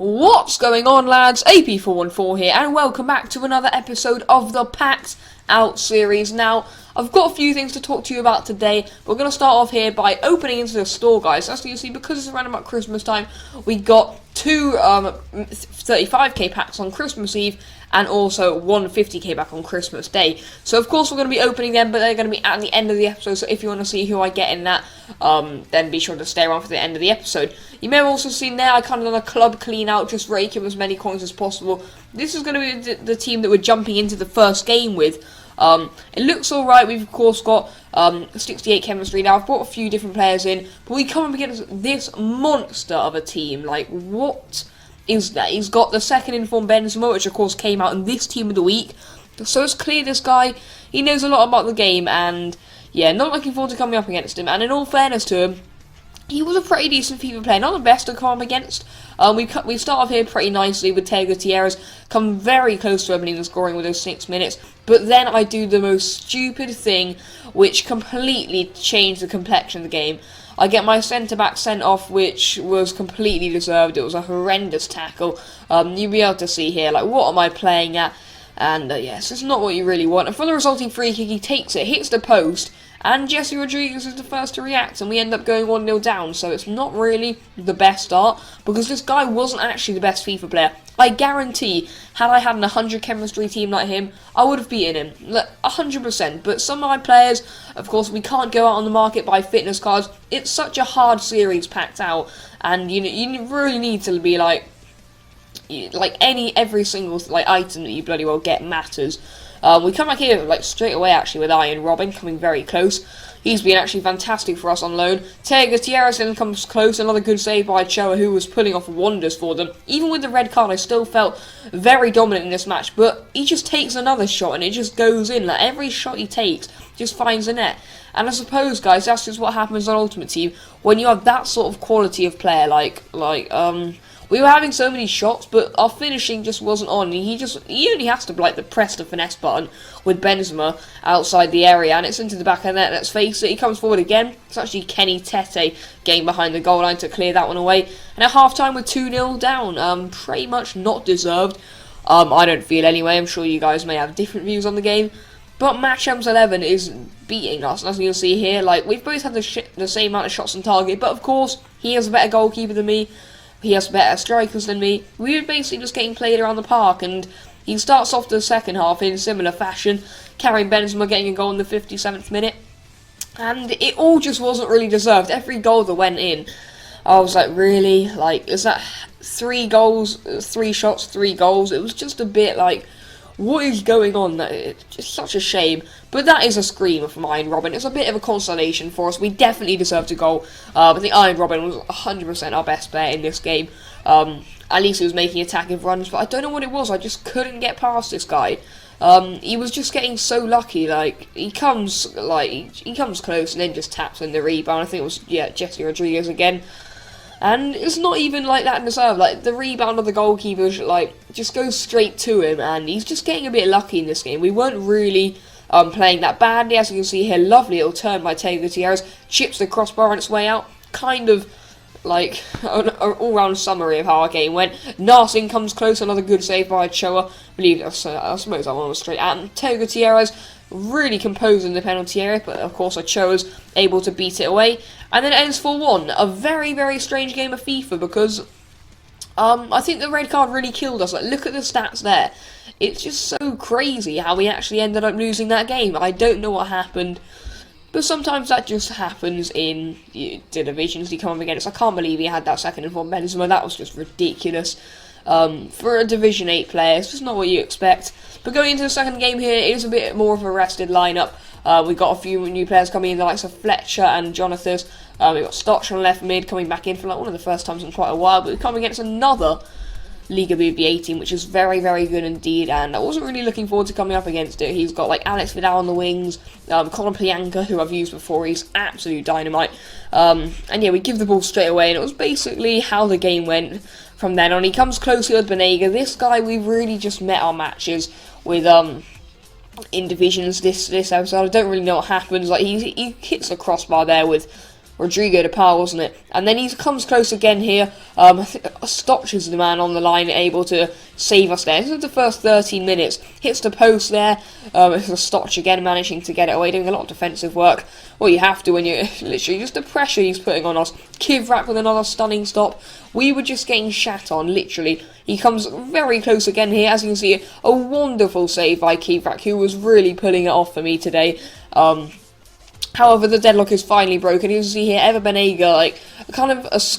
What's going on, lads? AP414 here, and welcome back to another episode of the Packed Out series. Now, I've got a few things to talk to you about today. We're going to start off here by opening into the store, guys. As you see, because it's around about Christmas time, we got two 35k packs on Christmas Eve, and also one 50k pack on Christmas Day. So, of course, we're going to be opening them, but they're going to be at the end of the episode. So, if you want to see who I get in that, then be sure to stay around for the end of the episode. You may have also seen there, I kind of done a club clean out, just rake him as many coins as possible. This is going to be the team that we're jumping into the first game with. It looks alright. We've of course got 68 chemistry now. I've brought a few different players in, but we come up against this monster of a team. Like, what is that? He's got the second informed Benzema, which of course came out in this team of the week. So it's clear this guy, he knows a lot about the game, and yeah, not looking forward to coming up against him. And in all fairness to him, he was a pretty decent FIFA player, not the best to come up against. We start off here pretty nicely with Diego Gutierrez, come very close to opening the scoring with those 6 minutes, but then I do the most stupid thing, which completely changed the complexion of the game. I get my centre-back sent off, which was completely deserved. It was a horrendous tackle. You'll be able to see here, like, what am I playing at? And yes, it's not what you really want. And for the resulting free kick, he takes it, hits the post, and Jesse Rodriguez is the first to react, and we end up going 1-0 down. So it's not really the best start, because this guy wasn't actually the best FIFA player. I guarantee, had I had an 100 chemistry team like him, I would have beaten him, 100%. But some of my players, of course, we can't go out on the market buy fitness cards. It's such a hard series packed out, and you really need to be like every single item that you bloody well get matters. We come back here straight away actually with Iron Robin coming very close. He's been actually fantastic for us on loan. Diego Gutierrez then comes close, another good save by Choa, who was pulling off wonders for them. Even with the red card, I still felt very dominant in this match, but he just takes another shot and it just goes in. Like, every shot he takes just finds the net. And I suppose, guys, that's just what happens on Ultimate Team when you have that sort of quality of player. We were having so many shots, but our finishing just wasn't on. He only has to press the finesse button with Benzema outside the area, and it's into the back of the net. Let's face it, he comes forward again. It's actually Kenny Tete getting behind the goal line to clear that one away. And at half-time, we're 2-0 down. Pretty much not deserved. I don't feel anyway. I'm sure you guys may have different views on the game. But Matchams 11 is beating us, as you'll see here. We've both had the same amount of shots on target, but of course, he is a better goalkeeper than me. He has better strikers than me. We were basically just getting played around the park, and he starts off the second half in similar fashion, carrying Benzema, getting a goal in the 57th minute. And it all just wasn't really deserved. Every goal that went in, I was like, really? Is that 3 goals, 3 shots, 3 goals? It was just a bit what is going on? It's just such a shame. But that is a screamer from Iron Robin. It's a bit of a consolation for us. We definitely deserved a goal. I think Iron Robin was 100% our best player in this game. At least he was making attacking runs, but I don't know what it was. I just couldn't get past this guy. He was just getting so lucky. He comes close and then just taps in the rebound. I think it was Jesse Rodriguez again. And it's not even that deserved. The rebound of the goalkeeper just goes straight to him, and he's just getting a bit lucky in this game. We weren't really playing that badly. As you can see here, lovely little turn by Diego Gutierrez, chips the crossbar on its way out. Kind of an all-round summary of how our game went. Narsing comes close, another good save by Choa. I suppose that one was straight at him. Diego Gutierrez really composing the penalty area, but of course Ochoa's able to beat it away. And then it ends 4-1. A very, very strange game of FIFA, because I think the red card really killed us. Look at the stats there. It's just so crazy how we actually ended up losing that game. I don't know what happened, but sometimes that just happens in the divisions you come up against. I can't believe he had that second informed Benzema. That was just ridiculous. For a Division 8 player, it's just not what you expect. But going into the second game here, it is a bit more of a rested lineup. We've got a few new players coming in, the likes of Fletcher and Jonathas. We've got Stotch on left mid coming back in for one of the first times in quite a while. But we come against another Liga BBA team, which is very, very good indeed. And I wasn't really looking forward to coming up against it. He's got AlexWB on the wings, Colin Plianka, who I've used before. He's absolute dynamite. And yeah, we give the ball straight away, and it was basically how the game went from then on. He comes closely with Benega. This guy, we've really just met our matches with in divisions this episode. I don't really know what happens. He hits the crossbar there with Rodrigo de Paul, wasn't it? And then he comes close again here. I think Stotch is the man on the line, able to save us there. This is the first 13 minutes. Hits the post there. It's a Stotch again, managing to get it away, doing a lot of defensive work. Well, you have to when you're literally just the pressure he's putting on us. Kivrak with another stunning stop. We were just getting shat on, literally. He comes very close again here, as you can see. A wonderful save by Kivrak, who was really pulling it off for me today. However, the deadlock is finally broken. You can see here, Ever Banega, like,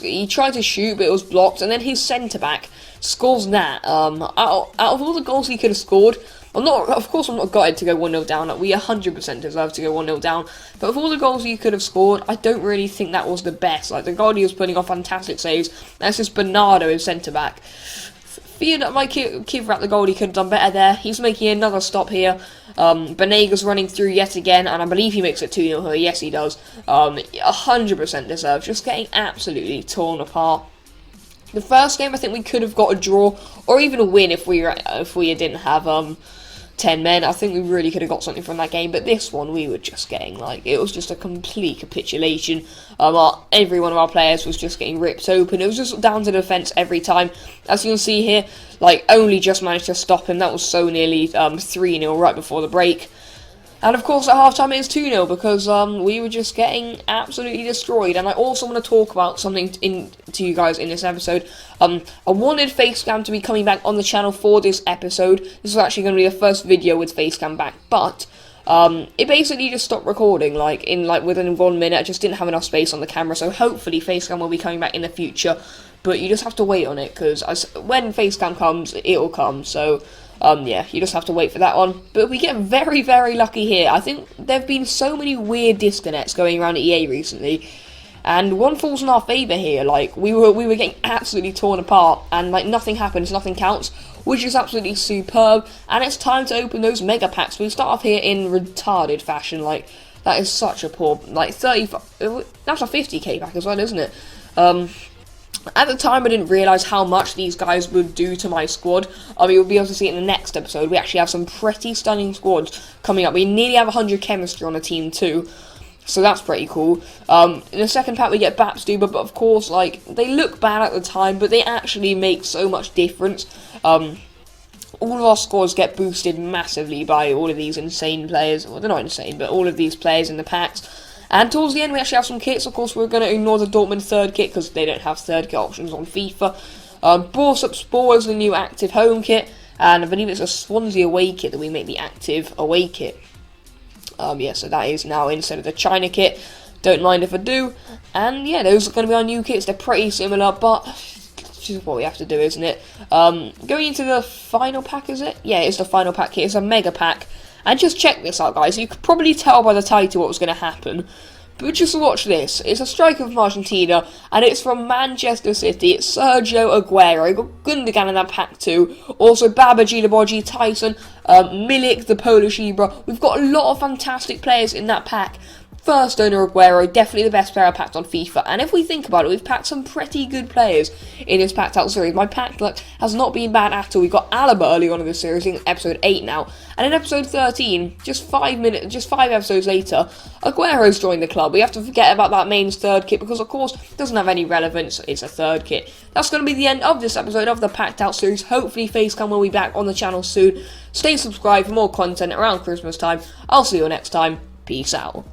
he tried to shoot, but it was blocked, and then his centre-back scores that. Out of all the goals he could have scored, of course I'm not gutted to go 1-0 down, like, we 100% deserve to go 1-0 down, but of all the goals he could have scored, I don't really think that was the best. Like, the goal he was putting off fantastic saves. That's just Bernardo, his centre-back. Feared that my Kivrak, the goalie, could have done better there. He's making another stop here. Banega's running through yet again, and I believe he makes it 2-0 here. Yes, he does. 100% deserved. Just getting absolutely torn apart. The first game, I think we could have got a draw, or even a win if we didn't have 10 men. I think we really could have got something from that game, but this one we were just getting, like, it was just a complete capitulation. Every one of our players was just getting ripped open. It was just down to defence every time. As you can see here, like, only just managed to stop him. That was so nearly 3-0 right before the break. And of course at half-time it is 2-0 because we were just getting absolutely destroyed. And I also want to talk about something to you guys in this episode. I wanted Facecam to be coming back on the channel for this episode. This was actually going to be the first video with Facecam back, but it basically just stopped recording, within 1 minute. I just didn't have enough space on the camera, so hopefully Facecam will be coming back in the future. But you just have to wait on it, because when Facecam comes, it'll come, so yeah, you just have to wait for that one. But we get very, very lucky here. I think there have been so many weird disconnects going around at EA recently, and one falls in our favour here. Like, we were getting absolutely torn apart, and like nothing happens, nothing counts, which is absolutely superb. And it's time to open those mega packs. We start off here in retarded fashion. Like, that is such a poor, like, 35. That's a 50k pack as well, isn't it? At the time, I didn't realise how much these guys would do to my squad. You'll be able to see it in the next episode. We actually have some pretty stunning squads coming up. We nearly have 100 chemistry on the team too, so that's pretty cool. In the second pack, we get Bapstuber, but of course, like, they look bad at the time, but they actually make so much difference. All of our scores get boosted massively by all of these insane players. Well, they're not insane, but all of these players in the packs. And towards the end, we actually have some kits. Of course, we're going to ignore the Dortmund third kit because they don't have third kit options on FIFA. Borsuk Spore is the new active home kit. And I believe it's a Swansea away kit that we make the active away kit. Yeah, so that is now instead of the China kit. Don't mind if I do. And yeah, those are going to be our new kits. They're pretty similar, but it's just what we have to do, isn't it? Going into the final pack, is it? Yeah, it's the final pack kit. It's a mega pack. And just check this out, guys. You could probably tell by the title what was going to happen. But just watch this. It's a striker from Argentina, and it's from Manchester City. It's Sergio Aguero. You've got Gundogan in that pack too. Also Babaji, Laboji, Tyson, Milik, the Polish Ibra. We've got a lot of fantastic players in that pack. First owner Aguero, definitely the best player packed on FIFA. And if we think about it, we've packed some pretty good players in this packed out series. My pack luck has not been bad at all. We got Alaba early on in the series, in episode 8 now. And in episode 13, just 5 episodes later, Aguero's joined the club. We have to forget about that mains third kit because, of course, it doesn't have any relevance. It's a third kit. That's going to be the end of this episode of the packed out series. Hopefully, Facecam will be back on the channel soon. Stay subscribed for more content around Christmas time. I'll see you next time. Peace out.